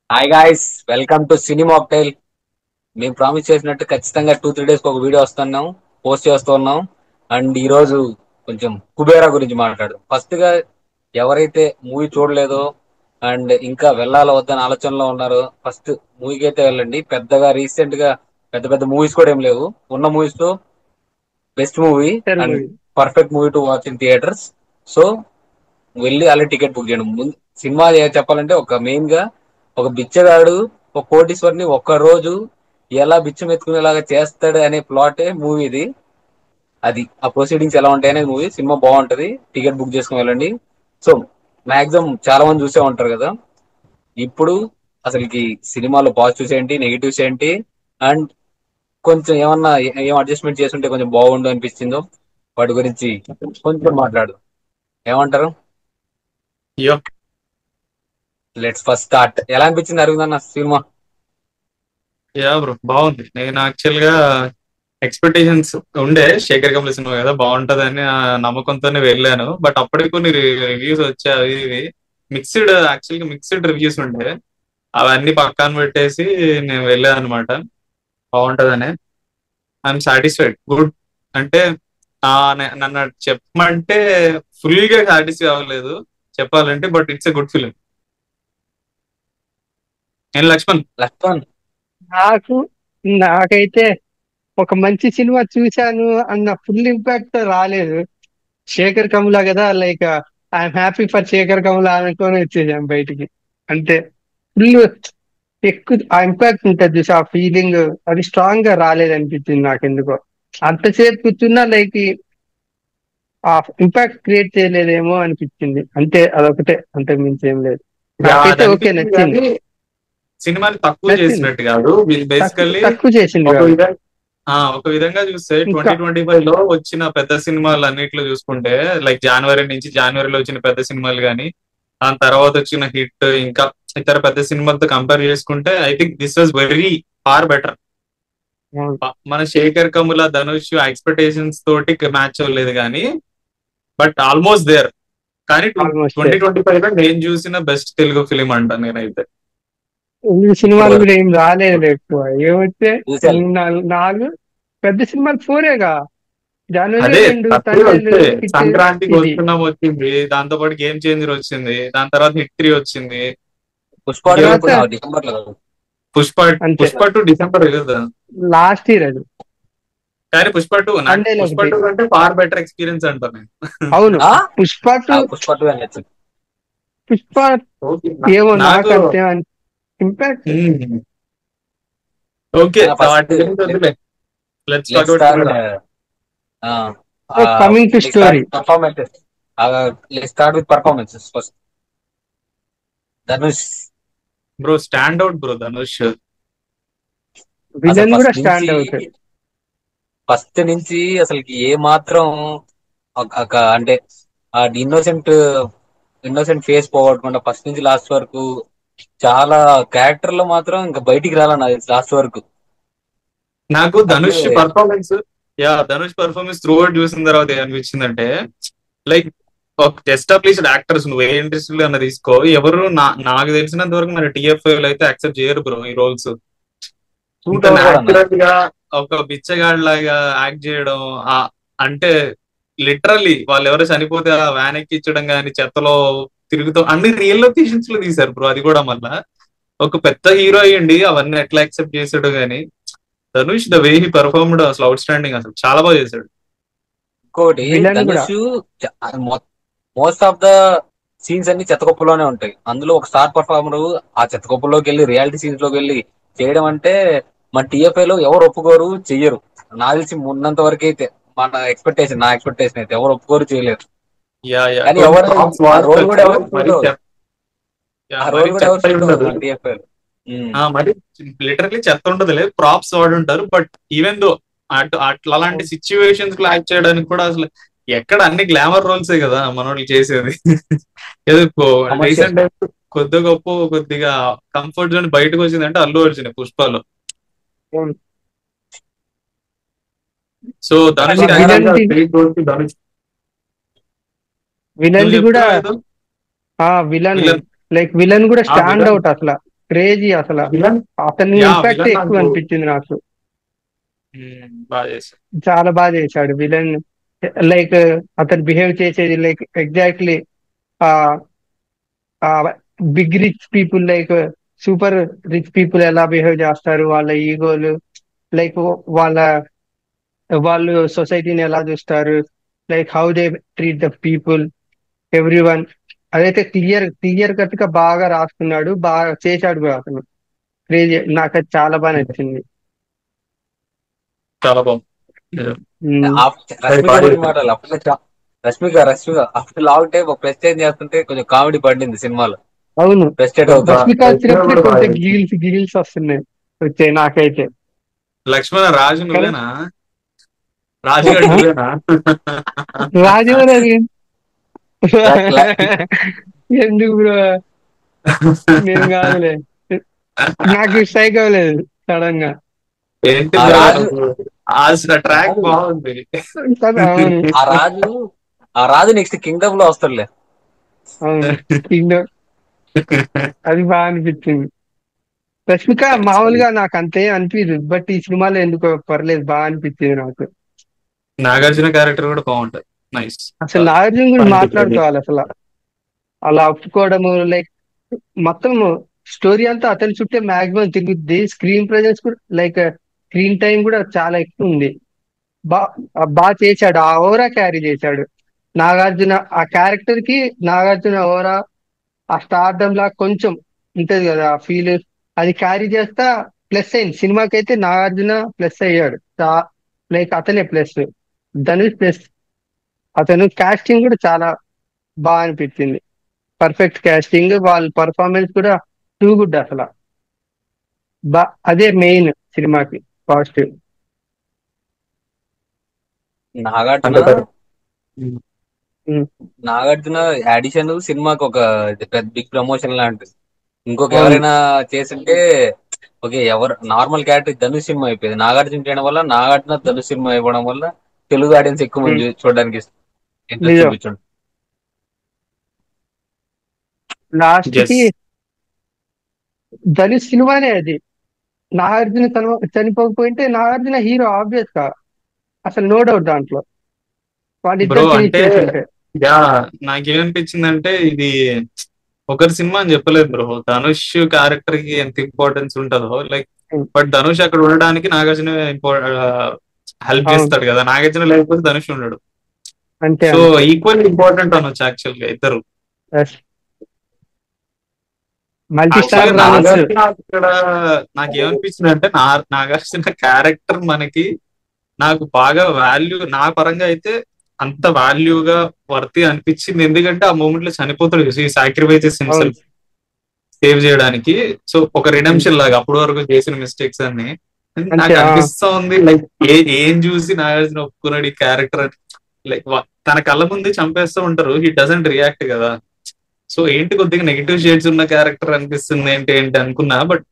Hi guys, welcome to cinema ఆక్టైల్. మేము promise చేసినట్టు ఖచ్చితంగా 2-3 డేస్ ఒక వీడియో వస్తున్నాం, పోస్ట్ చేస్తున్నాం. అండ్ ఈ రోజు కొంచెం కుబేరా గురించి మాట్లాడదాం. ఫస్ట్ గా ఎవరైతే మూవీ చూడలేదో అండ్ ఇంకా వెళ్ళాలో వద్దని ఆలోచనలో ఉన్నారో ఫస్ట్ మూవీకి అయితే వెళ్ళండి. పెద్దగా రీసెంట్ గా పెద్ద పెద్ద మూవీస్ కూడా ఏం లేవు. ఉన్న మూవీస్ లో best movie theatre and movie. Perfect movie to watch in theatres. So వెళ్ళి అలా టికెట్ బుక్ చేయడం. ముందు సినిమా చెప్పాలంటే ఒక మెయిన్ గా ఒక బిచ్చగాడు ఒక కోటీశ్వరిని ఒక్క రోజు ఎలా బిచ్చం ఎత్తుకునేలాగా చేస్తాడు అనే ప్లాటే మూవీ ఇది. అది ఆ ప్రొసీడింగ్స్ ఎలా ఉంటాయనే మూవీ. సినిమా బాగుంటది, టికెట్ బుక్ చేసుకుని వెళ్ళండి. సో మాక్సిమం చాలా మంది చూసే ఉంటారు కదా. ఇప్పుడు అసలుకి సినిమాలో పాజిటివ్స్ ఏంటి, నెగిటివ్స్ ఏంటి, అండ్ కొంచెం ఏమన్నా ఏం అడ్జస్ట్మెంట్ చేస్తుంటే కొంచెం బాగుండు అనిపించిందో వాటి గురించి కొంచెం మాట్లాడు. ఏమంటారు? అయ్యో, లెట్స్ ఫస్ట్ స్టార్ట్. ఎలా అనిపించింది అరవింద్ అన్న సినిమా? యా బ్రో, బాగుంది. నేను యాక్చువల్ గా ఎక్స్పెక్టేషన్స్ ఉండే, శేఖర్ కమల సినిమా కదా బాగుంటదని ఆ నమ్మకంతోనే వెళ్ళాను. బట్ అప్పటికి కొన్ని రివ్యూస్ వచ్చాయి, అవి ఇవి మిక్స్డ్, యాక్చువల్ గా మిక్స్డ్ రివ్యూస్ ఉండే. అవన్నీ పక్కన పెట్టేసి నేను వెళ్ళాను అనమాట. బాగుంటదని ఐఎమ్ సాటిస్ఫైడ్, గుడ్. అంటే నన్ను చెప్పమంటే ఫుల్ గా సాటిస్ఫై అవ్వలేదు చెప్పాలంటే, but it's a good film. నేను లక్ష్మణ్. లక్ష్మణ్. నాకు నాకైతే ఒక మంచి సినిమా చూశాను అన్న ఫుల్ ఇంపాక్ట్ రాలేదు. శేఖర్ కమల కదా, like I'm happy for Shekhar Kammula అనుకొని వచ్చేసాం బయటికి. అంటే ఫుల్ ఎక్కువ ఆ ఇంపాక్ట్ ఉంటుంది చూసి, ఆ ఫీలింగ్ అది స్ట్రాంగ్ గా రాలేదనిపించింది నాకు ఎందుకో. అంతసేపు కూర్చున్నా లైక్ ఆ ఇంపాక్ట్ క్రియేట్ చేయలేదేమో అనిపించింది. అంతే, అదొకటే, అంతే మించి ఏం లేదు. అది నాకైతే ఓకే, అనిపించింది నచ్చింది. కానీ సినిమాని తక్కువ నచ్చింది. చేసినట్టు కాదు. వీళ్ళు బేసికల్లీ తక్కువ చేసింది ఒక కాదు. విధంగా ఒక విధంగా చూస్తే ఇంకా 2025 లో వచ్చిన పెద్ద సినిమాలు అన్నిట్లో చూసుకుంటే, లైక్ జనవరిలో వచ్చిన పెద్ద సినిమాలు కానీ దాని తర్వాత వచ్చిన హిట్ ఇంకా ఇతర పెద్ద సినిమాలతో కంపేర్ చేసుకుంటే I think this was very far better. మన శేఖర్ కముల, ధనుష్ ఎక్స్పెక్టేషన్స్ తోటి మ్యాచ్ అవ్వలేదు కానీ, బట్ ఆల్మోస్ట్ దేర్. కానీ ఆల్మోస్ట్ 2025 లో నేను చూసిన బెస్ట్ తెలుగు ఫిలిం అంట నేనైతే. ఈ ఇప్పటి సినిమాలు వరకు కూడా ఏం రాలేదు ఎక్కువ. ఏమైతే చూసాను. నాలుగు పెద్ద సినిమాలు ఫోరేగా. జనవరి అదే 2 తక్కువ తండేలు వస్తే హిట్. సంక్రాంతికి ఇది వస్తున్నాం వచ్చింది, దాంతో పాటు గేమ్ చేంజర్ వచ్చింది, దాని తర్వాత హిట్ 3 వచ్చింది. పుష్ప టూ తర్వాత ఎప్పుడు డిసెంబర్ లో కదా? పుష్ప అంతే, పుష్ప టూ డిసెంబర్ కదా. లాస్ట్ ఇయర్ అది. కానీ నాకు తండేలు పుష్ప ఒకటి. టూ కంటే ఫార్ బెటర్ ఎక్స్పీరియన్స్ అంటాను నేను. అవును. ఆ? పుష్ప టు నాకు పుష్ప టూ అని నచ్చింది. పుష్ప ఓకే. ఏమో నాకు నాకు అంతే ఇంపాక్ట్. ఓకే. ఫస్ట్ వాటి గురించి వద్దులే. Let's talk let's about start. Cinema. Coming to let's start story. Performances. Let's start with performances first. Dhanush bro stand out, bro Dhanush. అసలు విలన్ కూడా స్టాండ్ అవుట్. ఫస్ట్ నుంచి అసలుకి ఏ మాత్రం అంటే ఆ ఇన్నోసెంట్ ఇన్నోసెంట్ ఫేస్ పోగొట్టకుండా ఫస్ట్ నుంచి లాస్ట్ వరకు చాలా క్యారెక్టర్ లో మాత్రం ఇంకా బయటికి రాలన్న లాస్ట్ వరకు. నాకు అంటే ధనుష్ పర్ఫార్మెన్స్ త్రూ అవుట్ చూసిన తర్వాత ఏమనిపించిందంటే, లైక్ ఒక ఎస్టాబ్లిష్డ్ యాక్టర్స్, నువ్వు ఏ ఇండస్ట్రీలో అన్న తీసుకో, ఎవరు నాకు తెలిసినంత వరకు మన టిఎఫ్ఐ అయితే యాక్సెప్ట్ చేయరు బ్రో ఈ రోల్స్. సూట్ ఇంత అవ్వరు కూడా అన్న. న్యాచురల్ గా ఒక బిచ్చగాడ్ లాగా యాక్ట్ చేయడం, ఆ అంటే లిటరల్లీ వాళ్ళు ఎవరో చనిపోతే ఆ వ్యాన్ ఎక్కించడం కానీ, చెత్తలో తిరుగుతాం, అన్ని రియల్ లొకేషన్స్ లో తీశారు బ్రో. అది కూడా మళ్ళా ఒక పెద్ద హీరో అయ్యండి అవన్నీ ఎట్లా యాక్సెప్ట్ చేశాడు గానీ, Dhanush the way he performed అసలు అవుట్ స్టాండింగ్, అసలు చాలా బాగా చేశాడు. ఇంకోటి విలన్ కూడా. Dhanush most of the scenes అన్ని చెత్తకొప్పులోనే ఉంటాయి. అందులో ఒక స్టార్ పర్ఫార్మర్ ఆ చెత్తకొప్పులోకి వెళ్ళి రియాలిటీ సీన్స్ లోకి వెళ్ళి చేయడం అంటే మన టీఎఫ్ఐ లో ఎవరు ఒప్పుకోరు, చెయ్యరు. నాకు తెలిసి ఉన్నంత వరకు అయితే నా ఎక్స్పెక్టేషన్ అయితే ఎవరు ఒప్పుకోరు, చేయలేరు. యా యా కానీ కొన్ని ఎవరు ప్రాప్స్ ఆ రోల్ కూడా వాడచ్చు. ఎవరు మరి సూట్ అవ్వదు. యా ఆ మరి రోల్ కూడా ఎవరు చెత్త అయి సూట్ అవ్వదు ఉండదు. మన టీఎఫ్ఐ లో. మరి లిటరలీ చెత్త ఉండదులే, ప్రాప్స్ వాడుంటారు. బట్ ఈవెన్ దో అట్లా అలాంటి సిచ్యువేషన్స్ లో యాక్ట్ చేయడానికి కూడా అసలు ఎక్కడ అన్ని గ్లామర్ రోల్సే కదా మనోళ్ళు చేసేది. ఏదో కమర్షియల్. రీసెంట్ కొద్ది గొప్ప కొద్దిగా కంఫర్ట్ జోన్ బయటకు వచ్చిందంటే అల్లు అర్జున్ పుష్పలో. సో ధనుష్ విలన్ ధనుష్ నువ్వు విలన్ ది కూడా. చెప్తున్నావు ఏదో విలన్ విలన్. లైక్ విలన్ కూడా ఆ స్టాండ్ విలన్ అవుట్ అట్లా. క్రేజీ అసలు. విలన్ అతని యా ఇంపాక్ట్ విలన్ ఎక్కువ నాకు అనిపించింది నాకు. బాగా చేశారు. చాలా బాగా చేశాడు విలన్. లైక్ అతను బిహేవ్ చేసేది లైక్ ఎగ్జాక్ట్లీ ఆ ఆ big rich people like super rich people ఎలా బిహేవ్ చేస్తారు, వాళ్ళ ఈగోలు, లైక్ వాళ్ళ వాళ్ళు సొసైటీని ఎలా చూస్తారు, like how they treat the people, everyone. అదైతే క్లియర్ కట్ గా బాగా రాసుకున్నాడు, బాగా చేశాడు కూడా అతను. క్రేజీ, నాకు అది చాలా బాగా నచ్చింది. చాలా బాగుంది. నిజం. ఉమ్, అది రష్మిక బాగా గురించి చేశారు. మాట్లాడాలి. అప్పుడే రష్మిక అప్పుడు లాంగ్ టైం ఒక ప్రెస్టేజ్ చేస్తుంటే కొంచెం కామెడీ పడింది సినిమాలో. అవును. ప్రెస్టేట్ అవుతుంది. రష్మిక రష్మిక వచ్చినప్పుడే కూడా బాగా కొంచెం చేసింది. గిగిల్స్ వస్తున్నాయి, వచ్చాయి నాకైతే. లక్ష్మణ రాజు కదా. నువ్వేనా? రాజుగాడు ఆ? నువ్వేనా? రాజమౌళి ల- ల- ఎందుకు బ్రో? నేను కాదులే, నాకు స్ట్రైక్ అవ్వలేదు సడన్ గా. ఏంటి ఆ బ్రో రాజు నువ్వు? ఆ ట్రాక్ కాదు, బాగుంది. కదా, అవును. ఆ రాజు ఆ రాజు నెక్స్ట్ కింగ్డమ్ లో వస్తాడులే. అవును. కింగ్డమ్, అది బాగా అనిపించింది. రష్మిక మామూలుగా నాకు అంతే అనిపించదు, బట్ ఈ సినిమాలో ఎందుకో పర్లేదు, బాగా అనిపించింది నాకు. నాగార్జున క్యారెక్టర్ కూడా బాగుంటది. నైస్. అసలు నాగార్జున గురించి ఫన్ పెట్టేది. మాట్లాడుకోవాలి అసలు. అలా ఒప్పుకోవడము లైక్ మొత్తం స్టోరీ అంతా అతని చుట్టే మాక్సిమం తిరుగుద్ది. స్క్రీన్ ప్రెజెన్స్ కూడా లైక్ స్క్రీన్ టైం కూడా చాలా ఎక్కువ ఉంది. బా బాగా చేశాడు, ఆ ఓరా క్యారీ చేశాడు నాగార్జున. ఆ క్యారెక్టర్ కి నాగార్జున ఓరా, ఆ స్టార్డమ్ లా కొంచెం ఉంటది కదా ఆ ఫీల్, అది క్యారీ చేస్తా ప్లస్ అయింది సినిమాకి. అయితే నాగార్జున ప్లస్ అయ్యాడు, లైక్ అతనే ప్లస్, ధనుష్ ప్లస్. అతను కాస్టింగ్ కూడా చాలా బాగా అనిపించింది, పర్ఫెక్ట్ కాస్టింగ్, వాళ్ళ పర్ఫార్మెన్స్ కూడా టూ గుడ్ అసలు. బా అదే మెయిన్ సినిమాకి పాజిటివ్. నాగార్జున అంటే ఉమ్. నాగార్జున యాడిషన్ సినిమాకి ఒక పెద్ద బిగ్ ప్రమోషన్ లాంటిది. ఇంకొక అవును. ఎవరైనా చేసింటే ఓకే, ఎవరు నార్మల్ క్యారెక్టర్ ధనుష్ సినిమా అయిపోయింది. నాగార్జున చేయడం వల్ల, నాగార్జున ధనుష్ సినిమా ఇవ్వడం వల్ల తెలుగు ఆడియన్స్ ఎక్కువ ఉమ్, మంది చూడడానికి ఇంట్రెస్ట్ నిజం. చూపించండి. లాస్ట్ కి ఎస్ ధనుష్ సినిమానే అది. నాగార్జున చనిపోకపోయింటే నాగార్జున హీరో ఆబ్వియస్ గా, అసలు నో డౌట్ దాంట్లో, బ్రో. వాళ్ళిద్దరు ఫినిష్ అంటే చేసింటే. యా నాకేమనిపించిందంటే ఇది ఒకరి సినిమా అని చెప్పలేదు బ్రో. ధనుష్ క్యారెక్టర్ కి ఎంత ఇంపార్టెన్స్ ఉంటుందో లైక్, ఉమ్, బట్ ధనుష్ అక్కడ ఉండడానికి నాగార్జున హెల్ప్ అవును. చేస్తాడు కదా. నాగార్జున లేకపోతే ధనుష్ ఉండడు. అంతే సో అంతే. ఈక్వల్ ఇంపార్టెంట్ అనొచ్చు యాక్చువల్ గా ఇద్దరు. మల్టీ యాక్చువల్లీ స్టారర్ అనొచ్చు. నాగార్జున ఇక్కడ నాకేమనిపించింది అంటే నాగార్జున క్యారెక్టర్ మనకి నాకు బాగా వాల్యూ, నా పరంగా అయితే అంత వాల్యూగా వర్తి అనిపించింది. ఎందుకంటే ఆ మూమెంట్ లో చనిపోతాడు, సాక్రిఫైసెస్ అవును. హిమ్సెల్ఫ్ సేవ్ చేయడానికి. సో ఒక ఉమ్, రిడెంప్షన్ లాగా అప్పటి వరకు చేసిన మిస్టేక్స్ అన్ని. అంతే. నాకు అనిపిస్తా ఉంది లైక్ ఏం చూసి నాగార్జున ఒప్పుకున్నాడు ఈ క్యారెక్టర్ అని. లైక్ తన కళ్ళ ముందు చంపేస్తూ ఉంటారు, హీ డజంట్ రియాక్ట్ కదా. సో ఏంటి కొద్దిగా నెగిటివ్ షేడ్స్ ఉన్న క్యారెక్టర్ అనిపిస్తుంది ఏంటి ఏంటి అనుకున్నా, బట్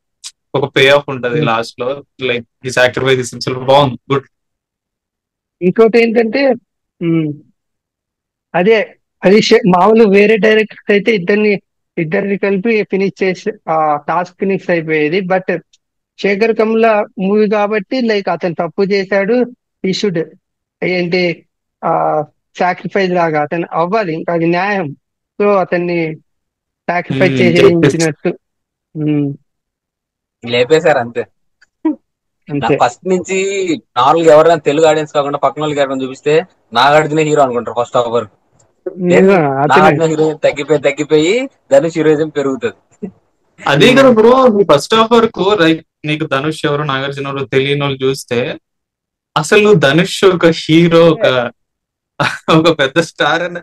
ఒక పే ఆఫ్ ఉంటది ఉమ్. లాస్ట్ లో. లైక్ ఈ సాక్రిఫైస్ హిమ్సెల్ఫ్ బాగుంది, గుడ్. ఇంకోటి ఏంటంటే ఉమ్, అదే అది మామూలు వేరే డైరెక్టర్ అయితే ఇద్దరిని కలిపి ఫినిష్ చేసి ఆ టాస్క్ ఫినిష్ అయిపోయేది. బట్ శేఖర్ కమ్ల మూవీ కాబట్టి లైక్ అతను తప్పు చేశాడు, ఈ షుడ్ ఏంటి ఆ సాక్రిఫైస్ లాగా అతను అవ్వాలి, ఇంకా అది న్యాయం. సో అతన్ని సాక్రిఫైస్ జస్టిస్. చేసేయించినట్టు. ఉమ్, లేపేశారు అంతే. అంతే. నాకు ఫస్ట్ నుంచి నార్మల్గా ఎవరైనా తెలుగు ఆడియన్స్ కాకుండా పక్కన వాళ్ళకి ఎవరైనా చూపిస్తే నాగార్జున హీరో అనుకుంటారు ఫస్ట్ అవర్. దెన్ నిజం అతనే. నాగార్జున హీరోయిన్ తగ్గిపోయి ధనుష్ హీరోయిజం పెరుగుతుంది. అదే కదా బ్రో, నీ ఫస్ట్ హాఫ్ వరకు లైక్ నీకు ధనుష్ ఎవరు నాగార్జున ఎవరు తెలియని వాళ్ళు చూస్తే, అసలు ధనుష్ ఒక హీరో, ఒక పెద్ద స్టార్ అన్న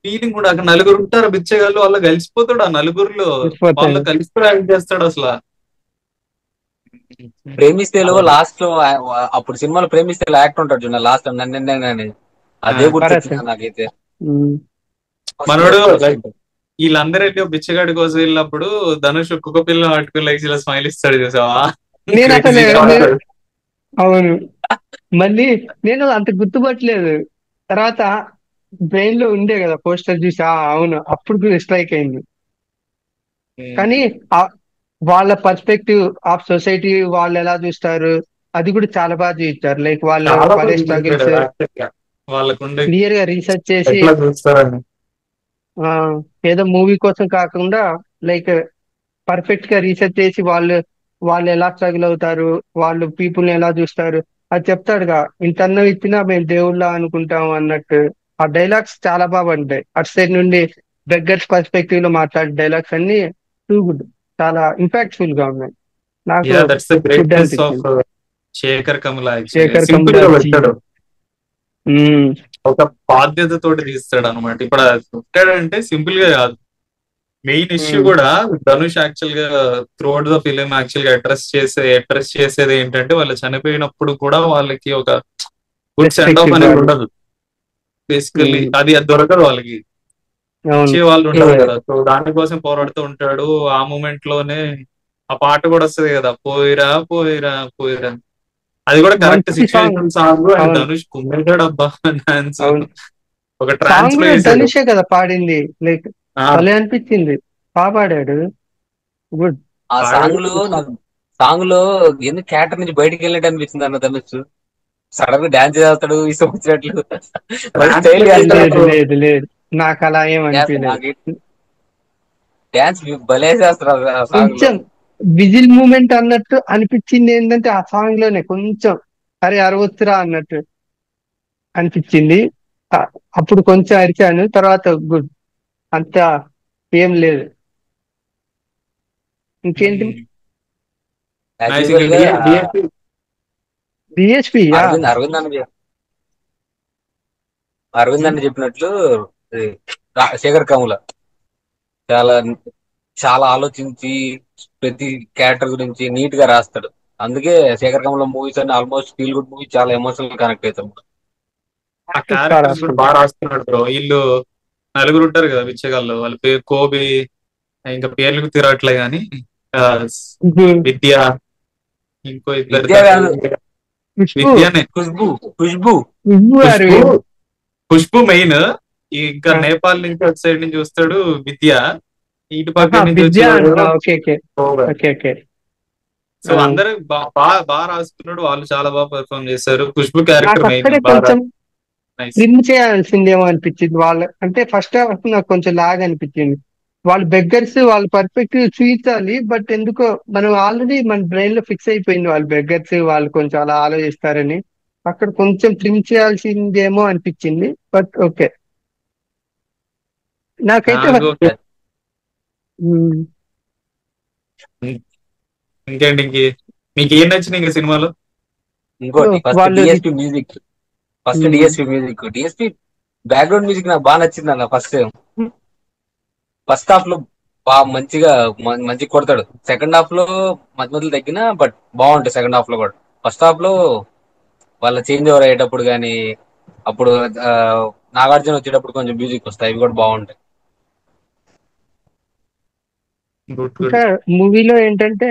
ఫీలింగ్ కూడా. అక్కడ నలుగురు ఉంటారు బిచ్చగాళ్ళు, వాళ్ళు కలిసిపోతాడు ఆ నలుగురిలో. వాళ్ళు తెలిసిపోతాడు. కలిసిపోయి యాక్ట్ చేస్తాడు అసలు. ప్రేమిస్తేలో లాస్ట్ లో అప్పుడు సినిమాలో ప్రేమిస్తే యాక్ట్ ఉంటాడు చూడండి లాస్ట్ లో నన్ను అదే భరత్. గుర్తొచ్చింది నాకైతే. ఉమ్, మనోడు ఫస్ట్ లైక్ వీళ్ళందరూ వెళ్ళి బిచ్చగాడి కోసం వెళ్ళినప్పుడు ధనుష్ ఒక్కొక్క పిల్ల పట్టుకుని లైక్ ఇలా స్మైల్ ఇస్తాడు చూసావా. నేను అసలు క్రేజీగా ఉంటది. అవును. మళ్ళీ నేను అంత గుర్తుపట్టలేదు, తర్వాత బ్రెయిన్ లో ఉండే కదా పోస్టర్ చూసి అవును, అప్పుడు స్ట్రైక్ అయింది. కానీ వాళ్ళ పర్స్పెక్టివ్ ఆఫ్ సొసైటీ వాళ్ళు ఎలా చూస్తారు అది కూడా చాలా బాగా చూపించారు. లైక్ వాళ్ళు చాలా పడే బాగా చూపించాడు స్ట్రగుల్స్ యాక్చువల్ గా వాళ్ళకుండే క్లియర్ గా రీసెర్చ్ చేసి ఎట్లా చూస్తారని. ఆ ఏదో మూవీ కోసం కాకుండా లైక్ పర్ఫెక్ట్ గా రీసెర్చ్ చేసి వాళ్ళు ఎలా స్ట్రగుల్ అవుతారు, వాళ్ళు పీపుల్ ని ఎలా చూస్తారు అది చెప్తాడుగా. ఇంటర్నల్ ఇచ్చినా మేము దేవుళ్ళ అనుకుంటాం అన్నట్టు. ఆ డైలాగ్స్ చాలా బాగా ఉంటాయి. అటు సైడ్ నుండి బెగ్గర్స్ పర్స్పెక్టివ్ లో మాట్లాడే డైలాగ్స్ అన్ని టూ గుడ్, చాలా ఇంపాక్ట్ఫుల్ గా ఉన్నాయి. నాకు that's the good greatness of అనిపించింది. శేఖర్ కమల. యాక్చువల్ గా శేఖర్ సింపుల్ గా కమ్లాజీ. పెట్టాడు, ఒక బాధ్యత తోటి తీస్తాడు అనమాట. ఇప్పుడు అది పెట్టాడంటే సింపుల్ గా కాదు. మెయిన్ ఇష్యూ కూడా ధనుష్ యాక్చువల్ గా త్రూఅవుట్ ద ఫిలిం యాక్చువల్ గా అడ్రస్ చేసేది ఏంటంటే, వాళ్ళు చనిపోయినప్పుడు కూడా వాళ్ళకి ఒక గుడ్ సెండ్ రెస్పెక్ట్ ఆఫ్ అనేది ఇవ్వాలి. ఉండదు. బేసికల్లీ అది దొరకదు వాళ్ళకి, అవును. ఇచ్చే వాళ్ళు ఉండరు కదా. సో దానికోసం పోరాడుతూ ఉంటాడు. ఆ మూమెంట్ లోనే ఆ పాట కూడా వస్తది కదా, పోయిరా పోయిరా పోయిరా. అది కూడా కరెక్ట్ మంచి సాంగ్. Situation song. అండ్ అవును. ధనుష్ కుమ్మేశాడు అబ్బా డాన్స్, అవును. ఒక ట్రాన్స్ సాంగ్ లో కూడా వేసాడు. ధనుషే కదా పాడింది. లైక్ ఆ, భలే అనిపించింది. బాగా పాడాడు. గుడ్. ఆ పాడాడు. సాంగ్ లో నాకు సాంగ్ లో ఎందుకు క్యారెక్టర్ నుంచి బయటికి వెళ్ళినట్టు అనిపించింది అన్న ధనుష్. సడన్ గా డాన్స్ చేస్తాడు ఇష్టం వచ్చినట్లు, మరి ట్రాన్స్ స్టైల్ లో లేదు చేస్తాడు. వేసాడు. లేదు లేదు, నాకు అలా ఏం అనిపించలేదు. నాకు డాన్స్ భలే చేస్తాడు ఆ సాంగ్ లో. కొంచెం విజిల్ మూమెంట్ అన్నట్టు అనిపించింది. ఏంటంటే ఆ సాంగ్ లోనే కొంచెం అరే అరవచ్చురా అన్నట్టు అనిపించింది. ఆ- అప్పుడు కొంచెం అరిచాను, తర్వాత గుడ్. అంత ఏం లేదు. ఇంకేంటి? నైస్. యాజ్ ఇంకా యూజువల్ గా డిఎస్పి డిఎస్పి. అరవింద్ అని చెప్పినట్లు ఇది శేఖర్ కముల చాలా చాలా ఆలోచించి ప్రతి క్యారెక్టర్ గురించి నీట్ గా రాస్తాడు. అందుకే శేఖర్ కమల మూవీస్ అన్ని ఆల్మోస్ట్ ఫీల్ గుడ్ మూవీ, చాలా ఎమోషనల్ కనెక్ట్ అవుతాం. ఆ క్యారెక్టర్స్ కూడా బాగా రాస్తున్నాడు బ్రో. వీళ్ళు నలుగురు ఉంటారు కదా బిచ్చగాళ్ళు, వాళ్ళ పేరు కోబి, ఇంకా పేర్లకు తిరగట్లే గాని, ఆ, విద్య, ఇంకో ఇద్దరు విద్యా కాదు, ఖుష్బు. విద్యనే, ఖుష్బు. ఖుష్బు ఖుష్బు ఖుష్బు. అరవింద్. ఖుష్బు మెయిన్. ఇంకా నేపాల్ నుంచి ఒక సైడ్ నుంచి వస్తాడు విద్య, ఇటు పక్క నుంచి విద్య వచ్చేవాడు అంటున్నా. ఓకే ఓకే కోబే. Okay okay. సో అందరూ బాగా రాసుకున్నాడు. వాళ్ళు చాలా బాగా పర్ఫామ్ చేశారు. ఖుష్బు నాకు క్యారెక్టర్ మెయిన్ అక్కడే బాగా కొంచెం నైస్. ట్రిమ్ చేయాల్సిందేమో అనిపించింది. వాళ్ళు అంటే ఫస్ట్ హాఫ్ నాకు కొంచెం లాగ్ అనిపించింది. వాళ్ళు బెగ్గర్స్ వాళ్ళ పర్స్పెక్టివ్ చూపించాలి, బట్ ఎందుకో మనం ఆల్రెడీ మన బ్రెయిన్ లో ఫిక్స్ అయిపోయింది వాళ్ళు బెగ్గర్స్, వాళ్ళు కొంచెం అలా ఆలోచిస్తారని. అక్కడ కొంచెం ట్రిమ్ చేయాల్సిందేమో అనిపించింది. But okay. నాకైతే ఓకే. ఉమ్, ఇంకేంటి మీకు ఏం నచ్చింది ఇంకా సినిమాలో? ఇంకోటి ఫస్ట్ వాళ్ళు DSP music. DSP background music నాకు బాగా నచ్చింది అన్న. ఫస్ట్ హాఫ్ లో బాగా మంచిగా కొడతాడు. సెకండ్ హాఫ్ లో మధ్య మధ్యలో తగ్గినా బట్ బాగుంటాయి సెకండ్ హాఫ్ లో కూడా. ఫస్ట్ హాఫ్ లో వాళ్ళ చేంజ్ ఓవర్ అయ్యేటప్పుడు కానీ, అప్పుడు ఆ, నాగార్జున వచ్చేటప్పుడు కొంచెం మ్యూజిక్ వస్తాయి, అవి కూడా బాగుంటాయి. Good good. ఇంకా మూవీలో ఏంటంటే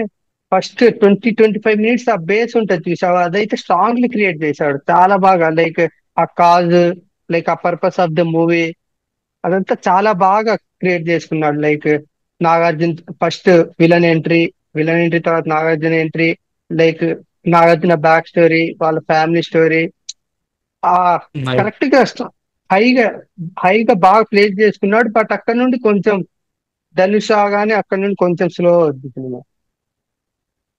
ఫస్ట్ 20-25 మినిట్స్ ఆ బేస్ ఉంటుంది చూసావా, అదైతే స్ట్రాంగ్లీ క్రియేట్ చేశాడు చాలా బాగా. Like a cause, like a purpose of the movie, అదంతా చాలా బాగా క్రియేట్ చేసుకున్నాడు. Like Nagarjuna first villain entry తర్వాత Nagarjuna entry, like Nagarjuna back story, వాళ్ళ ఫ్యామిలీ స్టోరీ, ఆ నైస్. కరెక్ట్ గా హైగా హైగా బాగా ప్లేస్ చేసుకున్నాడు. బట్ అక్కడ నుండి కొంచెం ధనుష్ రాగానే అక్కడ నుండి కొంచెం స్లో అవుద్ది సినిమా.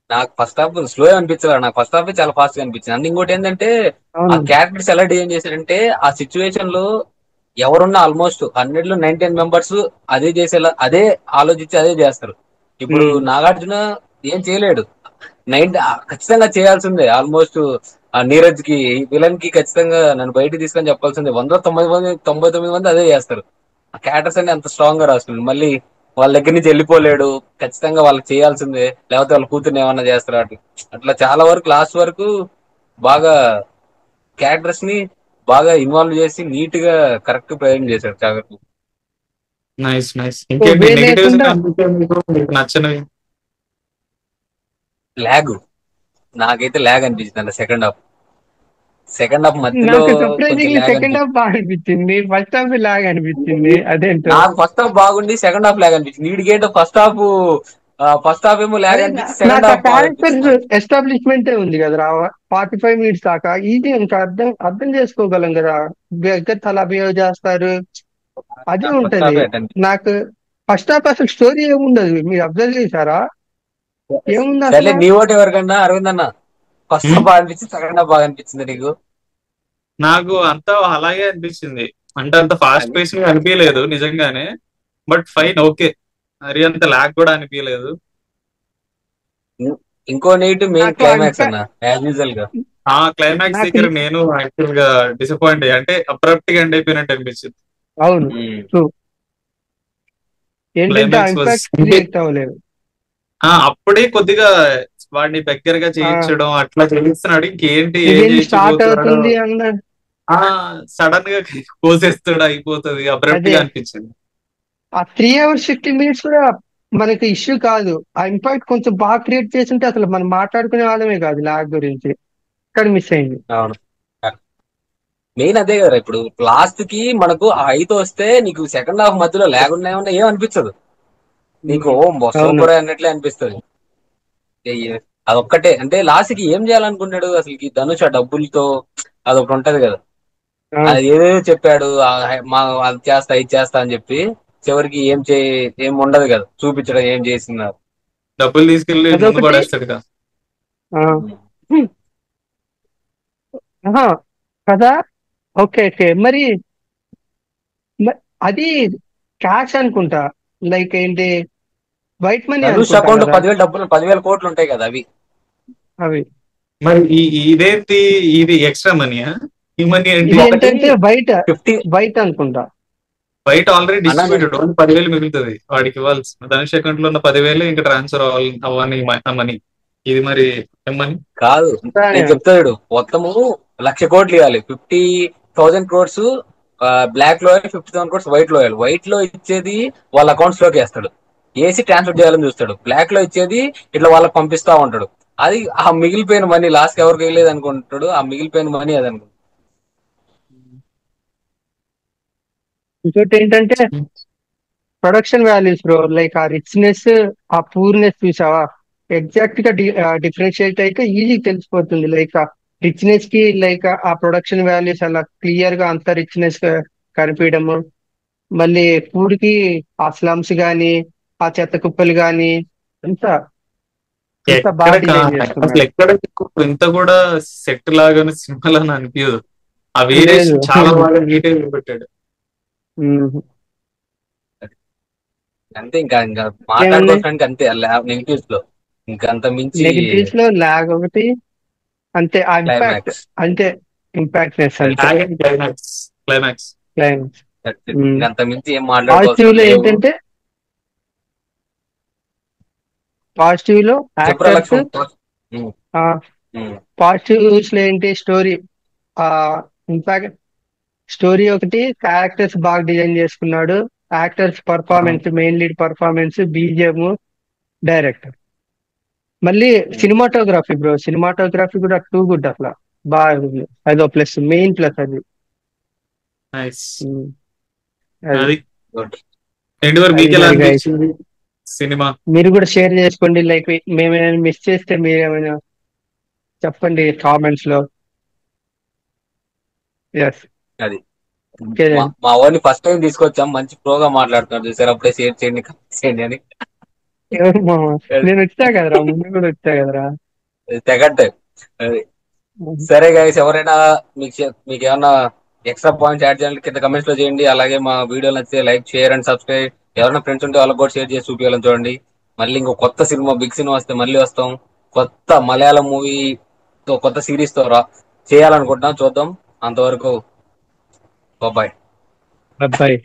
నాకు ఫస్ట్ హాఫ్ స్లో అనిపించలేదు, నాకు ఫస్ట్ హాఫ్ చాలా ఫాస్ట్ గా అనిపించింది. అండ్ ఇంకోటి ఏంటంటే ఆ అవును. క్యారెక్టర్స్ ఎలా డిజైన్ చేశారంటే, ఆ సిచ్యువేషన్ లో ఎవరున్నా ఆల్మోస్ట్ 100 లో 99 మెంబర్స్ అదే ఆలోచించి అదే చేస్తారు. ఇప్పుడు ఉమ్, నాగార్జున ఏం చేయలేడు. 90 ఖచ్చితంగా చేయాల్సిందే. ఆల్మోస్ట్ ఆ నీరజ్ కి విలన్ కి ఖచ్చితంగా నన్ను బయటికి తీసుకొని చెప్పాల్సిందే. 199 మంది అదే చేస్తారు. ఆ క్యారెక్టర్స్ అన్ని అంత స్ట్రాంగ్ గా రాస్తుంది. మళ్ళీ వాళ్ళ దగ్గర నుంచి వెళ్ళిపోలేడు, ఖచ్చితంగా వాళ్ళకి చేయాల్సిందే, లేకపోతే వాళ్ళ కూతుర్ని ఏమన్నా చేస్తారు. అట్లా చాలా వరకు లాస్ట్ వరకు బాగా క్యారెక్టర్స్ ని బాగా ఇన్వాల్వ్ చేసి నీట్ గా కరెక్ట్ ప్రయోగం చేశారు జాగ్రత్త. Nice nice. ఓ ఇంకేంటి వే నెగిటివ్స్ లేకుండా అనిపించాయి మీకు నచ్చనివి? ల్యాగ్, నాకైతే ల్యాగ్ అనిపించింది అన్న సెకండ్ హాఫ్ మధ్యలో నాకు కొంచెం సర్ప్రైజింగ్లీ ల్యాగ్ సెకండ్ అనిపించింది. హాఫ్ బాగా అనిపించింది, ఫస్ట్ హాఫ్ లాగా అనిపించింది. అదేంటో. నాకు ఫస్ట్ హాఫ్ బాగుండి సెకండ్ హాఫ్ ల్యాగ్ అనిపించింది. వీడికి ఏంటో ఫస్ట్ హాఫ్ ఫస్ట్ హాఫ్ ఏమో లాగ్ అదే అనిపించి సెకండ్ నాకు ఆ హాఫ్ బాగా క్యారెక్టర్ అనిపించింది నాకు. ఎస్టాబ్లిష్మెంటే ఉంది కదరా. 45 minutes దాకా ఇది ఇంకా అర్థం అర్థం చేసుకోగలం కదా. దగ్గర తల బిహేవ్ చేస్తారు, అదే ఫస్ట్ ఉంటది. Half attend. నాకు ఫస్ట్ హాఫ్ అసలు స్టోరీ ఏముండదు, మీరు అబ్జర్వ్ చేశారా? ఏముంది సర్లే అసలు? నీ ఓటు ఎవరికన్నా అరవింద్ అన్న, ఫస్ట్ హాఫ్ బాగా అనిపించింది సెకండ్ హాఫ్ బాగా అనిపించింది నీకు? నాకు అంతా అలాగే అనిపించింది. అంటే అంత ఫాస్ట్ అది పేస్ అనిపించలేదు నిజంగానే. But fine okay. మరి అంత లాగ్ కూడా అనిపించలేదు. ఇం- ఇంకో నెగిటివ్ మెయిన్ నాకు క్లైమాక్స్ అన్న, యాజ్ యూజువల్ గా. ఆ క్లైమాక్స్ నాకు దగ్గర నేను యాక్చువల్ గా డిసప్పాయింట్ అయ్యా. అంటే అబ్రప్ట్ గా ఎండ్ అయిపోయినట్టు అనిపించింది. అవును, ట్రూ. ఏంటంటే ఆ క్లైమాక్స్ వాజ్ ఇంపాక్ట్ క్రియేట్ అవ్వలేదు. అప్పుడే కొద్దిగా వాడిని దగ్గరగా ఆ చేయించడం అట్లా చేయిస్తున్నాడు. ఇంకేంటి ఏం రివెంజ్ స్టార్ట్ చేయించబోతున్నాడో. అవుతుంది అన్న. ఆ సడన్ గా కోసేస్తాడు, అయిపోతుంది, అబ్రప్ట్ అదే గా అనిపించింది. ఆ 3 hours 50 minutes కూడా మనకి ఇష్యూ కాదు. ఆ ఇంపాక్ట్ కొంచెం బాగా క్రియేట్ చేస్తుంటే అసలు మనం మాట్లాడుకునే వాళ్ళమే కాదు లాగ్ గురించి. ఇక్కడ మిస్ అయింది. అవును, మెయిన్ అదే కదా. ఇప్పుడు లాస్ట్ కి మనకు ఆ హైట్ వస్తే నీకు సెకండ్ హాఫ్ మధ్యలో లాగ్ ఉన్నాయన్నా ఏం అనిపించదు నీకు. అవును. సూపర్ అన్నట్లే అనిపిస్తుంది. అదొక్కటే అంటే లాస్ట్ కి ఏం చేయాలనుకున్నాడు అసలుకి ధనుష్ ఆ డబ్బులతో, అదొకటి ఉంటది కదా. ఆ, అది ఏదేదో చెప్పాడు, మా అది చేస్తా ఇది చేస్తా అని చెప్పి చివరికి ఏం ఉండదు కదా చూపించడం ఏం చేస్తున్నారు. డబ్బులు తీసుకెళ్లి ముందు అదొకటి. పడేస్తాడు కదా. ఆ, ఆహా, కదా. Okay, okay. మరి అది క్యాష్ అనుకుంటా. లైక్ ఏంటి, వైట్ మనీ ధనుష్ అనుకుంటా అకౌంట్ కదా 10,000 కోట్లు ఉంటాయి కదా అవి. అవి. మరి ఇదేంటి, ఇది ఎక్స్ట్రా మనీయా? ఈ మనీ ఏంటి? ఇది ఒకటి ఏంటంటే వైట్ 50 వైట్ అనుకుంటా. బయట ఆల్రెడీ అన్న నేను డిస్ట్రిబ్యూటెడ్ ఓన్లీ 10,000 మిగులుతుంది వాడికి ఇవ్వాల్సి. ధనుష్ అకౌంట్ లో ఉన్న 10,000 ఇంకా ట్రాన్స్ఫర్ అవ్వని మనీ. ఇది మరి ఏం మనీ? కాదు, కానీ నేను చెప్తాడు మొత్తము 1,00,000 కోట్లు ఇవ్వాలి. 50,000 crores బ్లాక్ లో, 50,000 crores వైట్ లో వేయాలి. వైట్ లో ఇచ్చేది వాళ్ళ అకౌంట్స్ లోకి వేస్తాడు, వేసి ట్రాన్స్ఫర్ చేయాలని చూస్తాడు. బ్లాక్ లో ఇచ్చేది ఇట్లా వాళ్ళకి పంపిస్తా ఉంటాడు. అది ఆ మిగిలిపోయిన మనీ లాస్ట్ ఎవరికి వేయలేదు అనుకుంటాడు, ఆ మిగిలిపోయిన మనీ అది అనుకుంటాడు. ఇంకోటి ఏంటంటే ప్రొడక్షన్ వాల్యూస్ బ్రో. లైక్ ఆ రిచ్నెస్, ఆ పూర్నెస్ చూసావా? ఎగ్జాక్ట్ గా డిఫరెన్షియేట్ అయితే ఈజీ తెలిసిపోతుంది. లైక్ ఆ రిచ్నెస్ కి లైక్ ఆ ప్రొడక్షన్ వాల్యూస్ అలా క్లియర్ గా అంత రిచ్నెస్ కనిపించడము. మళ్ళీ ఫుడ్ కి ఆ స్లమ్స్ గానీ, ఆ చెత్త కుప్పలు గానీ అంత అంత ఎక్కడ బాగా డిజైన్ అసలు చేసుకున్నారు. ఎక్కడ ఇంత కూడా సెట్ లాగానే సింపుల్ అని అనిపించదు. ఆ లేదు. వేరియేషన్ చాలా బాగా నీట్ గా పెట్టాడు. ఉమ్. అంతే, ఇంకా ఏమున్నాయి మాట్లాడుకోవడానికి అంతే నెగిటివ్స్ లో, ఇంకా అంత మించి నెగిటివ్స్ లో? లాగ్ ఒకటి, అంతే. ఆ ఇంపాక్ట్, క్లైమాక్స్. అంతే. ఇంపాక్ట్నెస్ అంతే. క్లైమాక్స్. క్లైమాక్స్. క్లైమాక్స్. ఇంకా అంత మించి ఏం పాజిటివ్ మాట్లాడుకోవాల్సిన లో లేవు. ఏంటంటే, పాజిటివ్ లో చెప్పురా actors, Lakshman. Um, um, positives లో ఏంటి, స్టోరీ. ఆ ఇంపాక్ట్, స్టోరీ ఒకటి, క్యారెక్టర్స్ బాగా డిజైన్ చేసుకున్నాడు. Actors performance, main lead performance, BGM, director. మళ్ళీ ఉమ్. Cinematography bro. సినిమాటోగ్రఫీ కూడా టూ గుడ్ అసలు. బాగుంది. అదో ప్లస్, మెయిన్ ప్లస్ అది. నైస్. ఉమ్, అది అది గుడ్. ఏంటి మరి అది మీకు ఎలా మరి గైస్, అనిపించింది సినిమా? మీరు కూడా షేర్ చేసుకోండి. లైక్ మేమేమైనా మిస్ చేస్తే మీరేమైనా చెప్పండి కామెంట్స్ లో. ఎస్. అది ఓకే మా then. మా వాడిని ఫస్ట్ టైం తీసుకొచ్చాం, మంచి ప్రోగా మాట్లాడుతున్నాడు చూసారు, అప్పుడే షేర్ చేయండి comment చేయండి అని. ఎవరు మామ? నేను వచ్చా కదరా, ముందు కూడా వచ్చా కదరా. తెగట్టే అది. సరే గైస్, ఎవరైనా మీకు ఏమన్నా ఎక్స్ట్రా పాయింట్స్ యాడ్ చేయాలంటే కింద కమెంట్స్ లో చేయండి. అలాగే మా వీడియో నచ్చితే లైక్, షేర్ అండ్ సబ్స్క్రైబ్. ఎవరైనా ఫ్రెండ్స్ ఉంటే వాళ్ళకి కూడా షేర్ చేసి చూపించాలని చూడండి. మళ్ళీ ఇంకో కొత్త సినిమా, బిగ్ సినిమా వస్తే మళ్ళీ వస్తాం. కొత్త మలయాళం మూవీతో, కొత్త సిరీస్ తో చేయాలనుకుంటున్నాం, చూద్దాం. అంతవరకు బాయ్. అబ్బాయి.